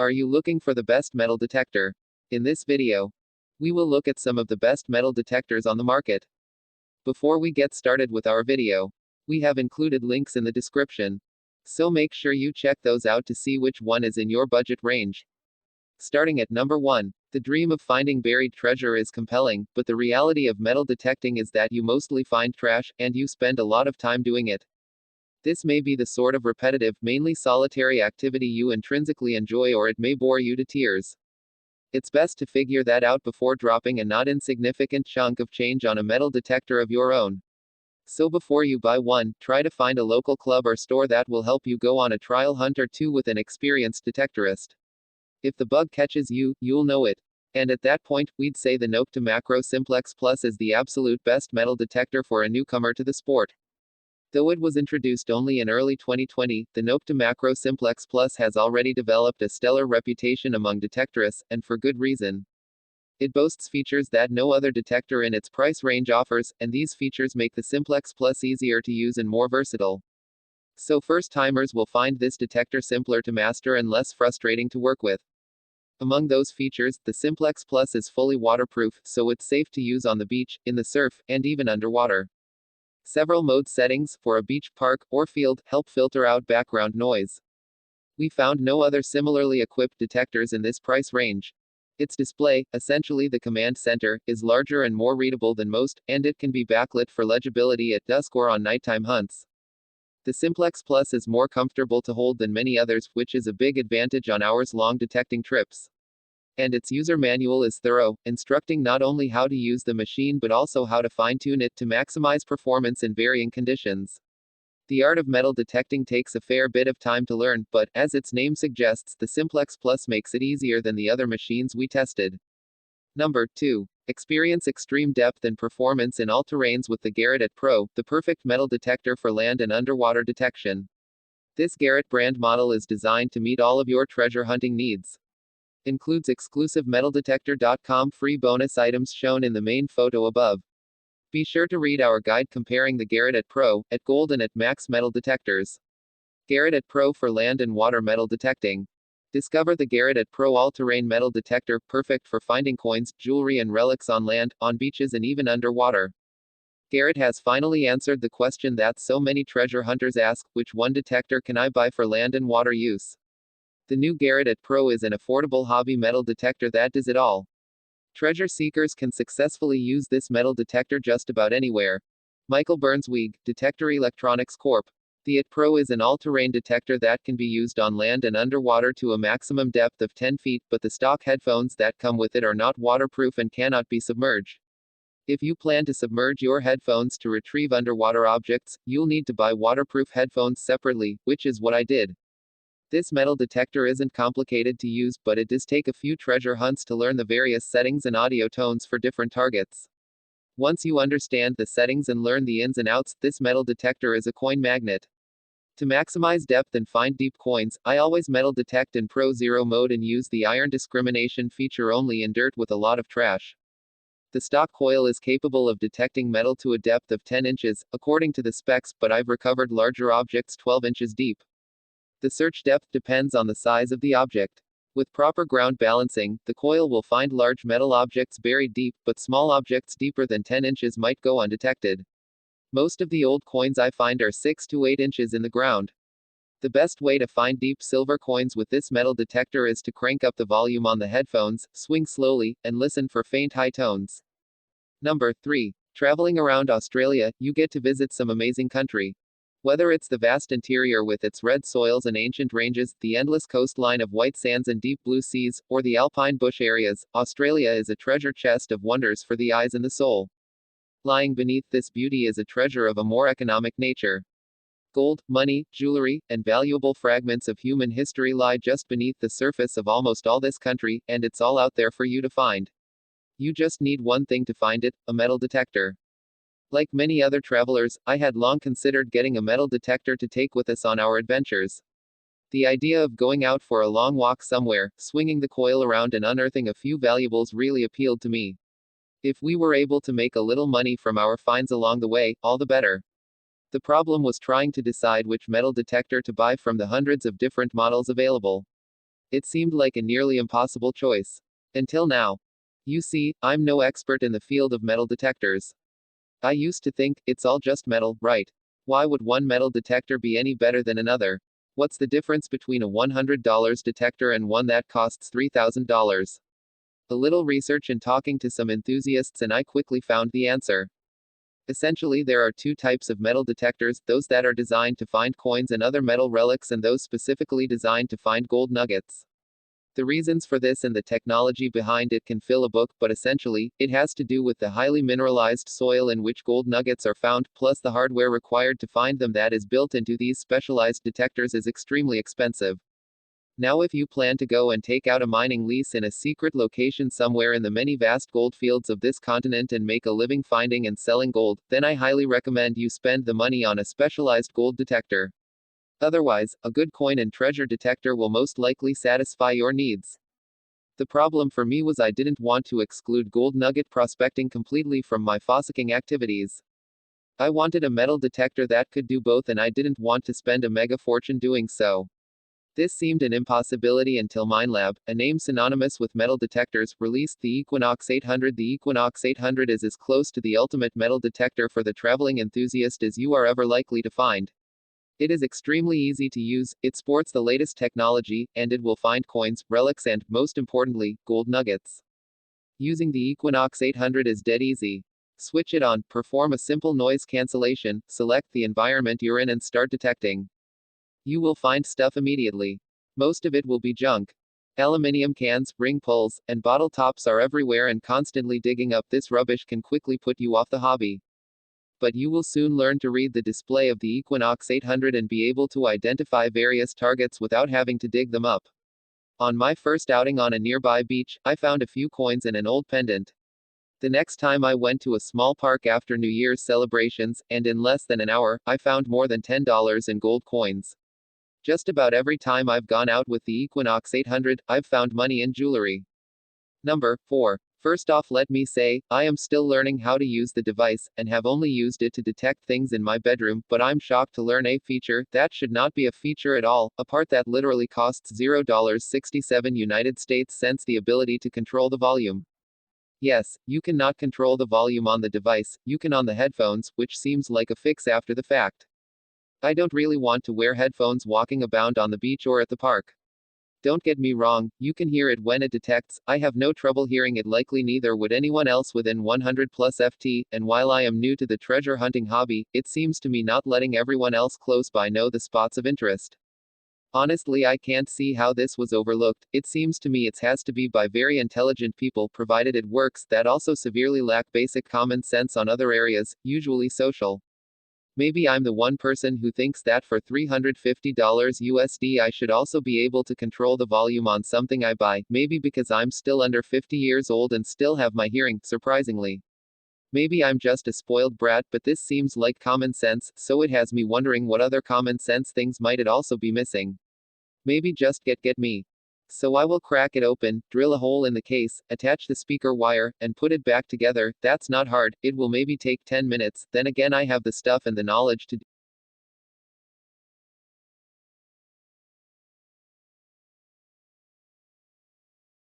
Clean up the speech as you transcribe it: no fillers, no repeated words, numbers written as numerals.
Are you looking for the best metal detector? In this video, we will look at some of the best metal detectors on the market. Before we get started with our video, we have included links in the description, so make sure you check those out to see which one is in your budget range. Starting at number 1, the dream of finding buried treasure is compelling, but the reality of metal detecting is that you mostly find trash, and you spend a lot of time doing it. This may be the sort of repetitive, mainly solitary activity you intrinsically enjoy, or it may bore you to tears. It's best to figure that out before dropping a not insignificant chunk of change on a metal detector of your own. So before you buy one, try to find a local club or store that will help you go on a trial hunt or two with an experienced detectorist. If the bug catches you, you'll know it. And at that point, we'd say the Nocta Macro Simplex Plus is the absolute best metal detector for a newcomer to the sport. Though it was introduced only in early 2020, the Nocta Macro Simplex Plus has already developed a stellar reputation among detectorists, and for good reason. It boasts features that no other detector in its price range offers, and these features make the Simplex Plus easier to use and more versatile. So first-timers will find this detector simpler to master and less frustrating to work with. Among those features, the Simplex Plus is fully waterproof, so it's safe to use on the beach, in the surf, and even underwater. Several mode settings, for a beach, park, or field, help filter out background noise. We found no other similarly equipped detectors in this price range. Its display, essentially the command center, is larger and more readable than most, and it can be backlit for legibility at dusk or on nighttime hunts. The Simplex Plus is more comfortable to hold than many others, which is a big advantage on hours-long detecting trips. And its user manual is thorough, instructing not only how to use the machine but also how to fine-tune it to maximize performance in varying conditions. The art of metal detecting takes a fair bit of time to learn, but, as its name suggests, the Simplex Plus makes it easier than the other machines we tested. Number 2. Experience extreme depth and performance in all terrains with the Garrett Pro, the perfect metal detector for land and underwater detection. This Garrett brand model is designed to meet all of your treasure hunting needs. Includes exclusive metaldetector.com free bonus items shown in the main photo above. Be sure to read our guide comparing the Garrett Pro, at Gold and at Max metal detectors. Garrett Pro for land and water metal detecting. Discover the Garrett Pro all-terrain metal detector, perfect for finding coins, jewelry and relics on land, on beaches and even underwater. Garrett has finally answered the question that so many treasure hunters ask: which one detector can I buy for land and water use? The new Garrett Pro is an affordable hobby metal detector that does it all. Treasure seekers can successfully use this metal detector just about anywhere. Michael Burnsweg, Detector Electronics Corp. The IT Pro is an all-terrain detector that can be used on land and underwater to a maximum depth of 10 feet, but the stock headphones that come with it are not waterproof and cannot be submerged. If you plan to submerge your headphones to retrieve underwater objects, you'll need to buy waterproof headphones separately, which is what I did. This metal detector isn't complicated to use, but it does take a few treasure hunts to learn the various settings and audio tones for different targets. Once you understand the settings and learn the ins and outs, this metal detector is a coin magnet. To maximize depth and find deep coins, I always metal detect in Pro Zero mode and use the iron discrimination feature only in dirt with a lot of trash. The stock coil is capable of detecting metal to a depth of 10 inches, according to the specs, but I've recovered larger objects 12 inches deep. The search depth depends on the size of the object. With proper ground balancing, the coil will find large metal objects buried deep, but small objects deeper than 10 inches might go undetected. Most of the old coins I find are 6 to 8 inches in the ground. The best way to find deep silver coins with this metal detector is to crank up the volume on the headphones, swing slowly, and listen for faint high tones. Number 3. Traveling around Australia, you get to visit some amazing country. Whether it's the vast interior with its red soils and ancient ranges, the endless coastline of white sands and deep blue seas, or the alpine bush areas, Australia is a treasure chest of wonders for the eyes and the soul. Lying beneath this beauty is a treasure of a more economic nature. Gold, money, jewelry, and valuable fragments of human history lie just beneath the surface of almost all this country, and it's all out there for you to find. You just need one thing to find it: a metal detector. Like many other travelers, I had long considered getting a metal detector to take with us on our adventures. The idea of going out for a long walk somewhere, swinging the coil around and unearthing a few valuables really appealed to me. If we were able to make a little money from our finds along the way, all the better. The problem was trying to decide which metal detector to buy from the hundreds of different models available. It seemed like a nearly impossible choice. Until now. You see, I'm no expert in the field of metal detectors. I used to think, it's all just metal, right? Why would one metal detector be any better than another? What's the difference between a $100 detector and one that costs $3,000? A little research and talking to some enthusiasts, and I quickly found the answer. Essentially, there are two types of metal detectors, those that are designed to find coins and other metal relics, and those specifically designed to find gold nuggets. The reasons for this and the technology behind it can fill a book, but essentially, it has to do with the highly mineralized soil in which gold nuggets are found, plus the hardware required to find them that is built into these specialized detectors is extremely expensive. Now, if you plan to go and take out a mining lease in a secret location somewhere in the many vast gold fields of this continent and make a living finding and selling gold, then I highly recommend you spend the money on a specialized gold detector. Otherwise, a good coin and treasure detector will most likely satisfy your needs. The problem for me was I didn't want to exclude gold nugget prospecting completely from my fossicking activities. I wanted a metal detector that could do both, and I didn't want to spend a mega fortune doing so. This seemed an impossibility until Minelab, a name synonymous with metal detectors, released the Equinox 800. The Equinox 800 is as close to the ultimate metal detector for the traveling enthusiast as you are ever likely to find. It is extremely easy to use, it sports the latest technology, and it will find coins, relics, and, most importantly, gold nuggets. Using the Equinox 800 is dead easy. Switch it on, perform a simple noise cancellation, select the environment you're in, and start detecting. You will find stuff immediately. Most of it will be junk. Aluminium cans, ring pulls, and bottle tops are everywhere, and constantly digging up this rubbish can quickly put you off the hobby. But you will soon learn to read the display of the Equinox 800 and be able to identify various targets without having to dig them up. On my first outing on a nearby beach, I found a few coins and an old pendant. The next time I went to a small park after New Year's celebrations, and in less than an hour, I found more than $10 in gold coins. Just about every time I've gone out with the Equinox 800, I've found money in jewelry. Number 4. First off, let me say, I am still learning how to use the device, and have only used it to detect things in my bedroom, but I'm shocked to learn a feature that should not be a feature at all, a part that literally costs $0.67 United States cents, the ability to control the volume. Yes, you cannot control the volume on the device, you can on the headphones, which seems like a fix after the fact. I don't really want to wear headphones walking about on the beach or at the park. Don't get me wrong, you can hear it when it detects, I have no trouble hearing it, likely neither would anyone else within 100 plus FT, and while I am new to the treasure hunting hobby, it seems to me not letting everyone else close by know the spots of interest. Honestly, I can't see how this was overlooked. It seems to me it has to be by very intelligent people, provided it works, that also severely lack basic common sense on other areas, usually social. Maybe I'm the one person who thinks that for $350 USD I should also be able to control the volume on something I buy, maybe because I'm still under 50 years old and still have my hearing, surprisingly. Maybe I'm just a spoiled brat, but this seems like common sense, so it has me wondering what other common sense things might it also be missing. Maybe just get me. So I will crack it open, drill a hole in the case, attach the speaker wire, and put it back together. That's not hard, it will maybe take 10 minutes, then again I have the stuff and the knowledge to